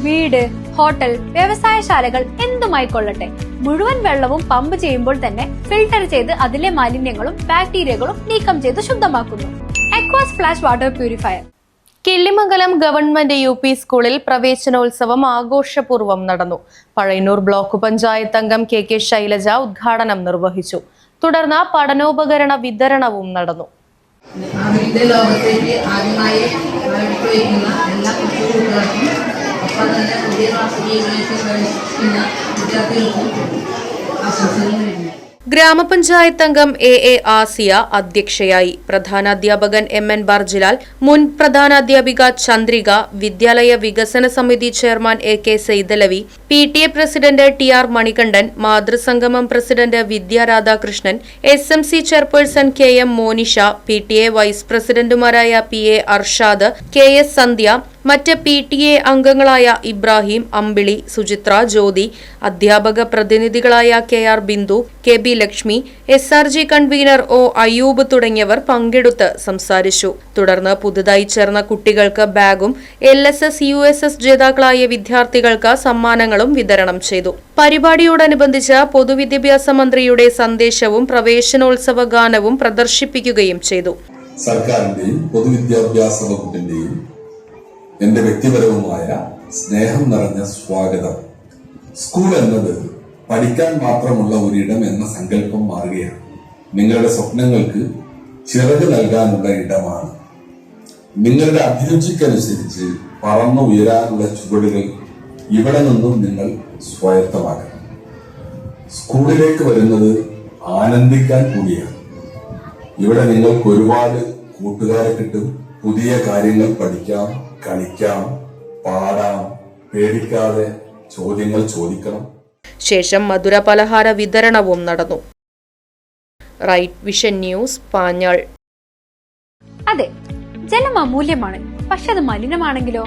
വീട്, ഹോട്ടൽ, വ്യവസായശാലകൾ എന്തുമായിക്കൊള്ളട്ടെ, മുഴുവൻ വെള്ളവും പമ്പ് ചെയ്യുമ്പോൾ തന്നെ ഫിൽട്ടർ ചെയ്ത് അതിലെ മാലിന്യങ്ങളും ബാക്ടീരിയകളും നീക്കം ചെയ്ത് ശുദ്ധമാക്കുന്നു. Aquas Flash water purifier. Killimangalam government UP സ്കൂളിൽ പ്രവേശനോത്സവം ആഘോഷപൂർവ്വം നടന്നു. പഴയന്നൂർ ബ്ലോക്ക് പഞ്ചായത്ത് അംഗം KK ശൈലജ ഉദ്ഘാടനം നിർവഹിച്ചു. തുടർന്ന് പഠനോപകരണ വിതരണവും നടന്നു. ലോകത്തേക്ക് ആദ്യമായി എല്ലാ കുട്ടികൾക്കും ഒപ്പം തന്നെ പുതിയ ക്ലാസ്സിലേക്ക് പ്രവേശിക്കുന്ന വിദ്യാർത്ഥികൾക്കും ആശംസകൾ നേരുന്നു. ഗ്രാമപഞ്ചായത്ത് അംഗം AA ആസിയ അധ്യക്ഷയായി. പ്രധാനാധ്യാപകൻ MN ബർജിലാൽ, മുൻ പ്രധാനാധ്യാപിക ചന്ദ്രിക, വിദ്യാലയ വികസന സമിതി chairman AK Saithalavi, PTA president TR Manikandan, മാതൃസംഗമം president Vidya Radhakrishnan, SMC chairperson KM Monisha, PTA vice പ്രസിഡന്റുമാരായ PA അർഷാദ്, KS സന്ധ്യ, മറ്റ് PTA അംഗങ്ങളായ ഇബ്രാഹിം, അമ്പിളി, സുചിത്ര, ജ്യോതി, അധ്യാപക പ്രതിനിധികളായ KR Bindu, KB Lakshmi, SRG convener O Ayyub തുടങ്ങിയവർ പങ്കെടുത്ത് സംസാരിച്ചു. തുടർന്ന് പുതുതായി ചേർന്ന കുട്ടികൾക്ക് ബാഗും LSS USS ജേതാക്കളായ വിദ്യാർത്ഥികൾക്ക് സമ്മാനങ്ങളും വിതരണം ചെയ്തു. പരിപാടിയോടനുബന്ധിച്ച് പൊതുവിദ്യാഭ്യാസ മന്ത്രിയുടെ സന്ദേശവും പ്രവേശനോത്സവ ഗാനവും പ്രദർശിപ്പിക്കുകയും ചെയ്തു. സർക്കാരിന്റെയും പൊതുവിദ്യാഭ്യാസ വകുപ്പിന്റെയും എന്റെ വ്യക്തിപരവുമായ സ്നേഹം നിറഞ്ഞ സ്വാഗതം. സ്കൂൾ എന്നത് പഠിക്കാൻ മാത്രമുള്ള ഒരിടം എന്ന സങ്കല്പം മാറുകയാണ്. നിങ്ങളുടെ സ്വപ്നങ്ങൾക്ക് ചിറക് നൽകാനുള്ള ഇടമാണ്. നിങ്ങളുടെ അഭിരുചിക്കനുസരിച്ച് പറന്നു ഉയരാനുള്ള ചുവടുകൾ ഇവിടെ നിന്നും നിങ്ങൾ സ്വായത്തമാക്കണം. സ്കൂളിലേക്ക് വരുന്നത് ആനന്ദിക്കാൻ കൂടിയാണ്. ഇവിടെ നിങ്ങൾക്ക് ഒരുപാട് കൂട്ടുകാരെ കിട്ടും. പുതിയ കാര്യങ്ങൾ പഠിക്കാം, കളിക്കാം, പാടാം. പേടിക്കാതെ ചോദ്യങ്ങൾ ചോദിക്കണം. ശേഷം മധുര പലഹാര വിതരണവും നടന്നു. Right vision news, Panjal. അതെ, ജലം അമൂല്യമാണ്. പക്ഷെ അത് മലിനമാണെങ്കിലോ?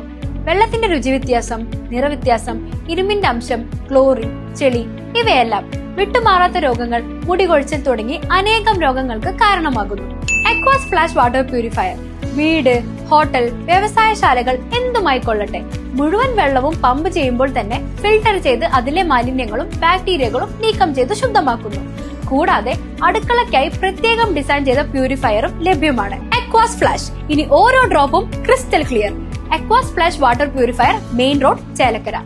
വെള്ളത്തിന്റെ രുചി വ്യത്യാസം, നിറവ്യത്യാസം, ഇരുമ്പിന്റെ അംശം, ക്ലോറിൻ, ചെളി ഇവയെല്ലാം വിട്ടുമാറാത്ത രോഗങ്ങൾ, മുടികൊഴിച്ചിൽ തുടങ്ങി അനേകം രോഗങ്ങൾക്ക് കാരണമാകുന്നു. അക്വാസ് ഫ്ലാഷ് വാട്ടർ പ്യൂരിഫയർ. വീട്, ഹോട്ടൽ, വ്യവസായശാലകൾ എന്തുമായിക്കൊള്ളട്ടെ, മുഴുവൻ വെള്ളവും പമ്പ് ചെയ്യുമ്പോൾ തന്നെ ഫിൽട്ടർ ചെയ്ത് അതിലെ മാലിന്യങ്ങളും ബാക്ടീരിയകളും നീക്കം ചെയ്ത് ശുദ്ധമാക്കുന്നു. കൂടാതെ അടുക്കളയ്ക്കായി പ്രത്യേകം ഡിസൈൻ ചെയ്ത പ്യൂരിഫയറും ലഭ്യമാണ്. Aquas Flash. ഇനി ഓരോ ഡ്രോപ്പും crystal clear. Aquas Flash water purifier, main road, Chelakkara.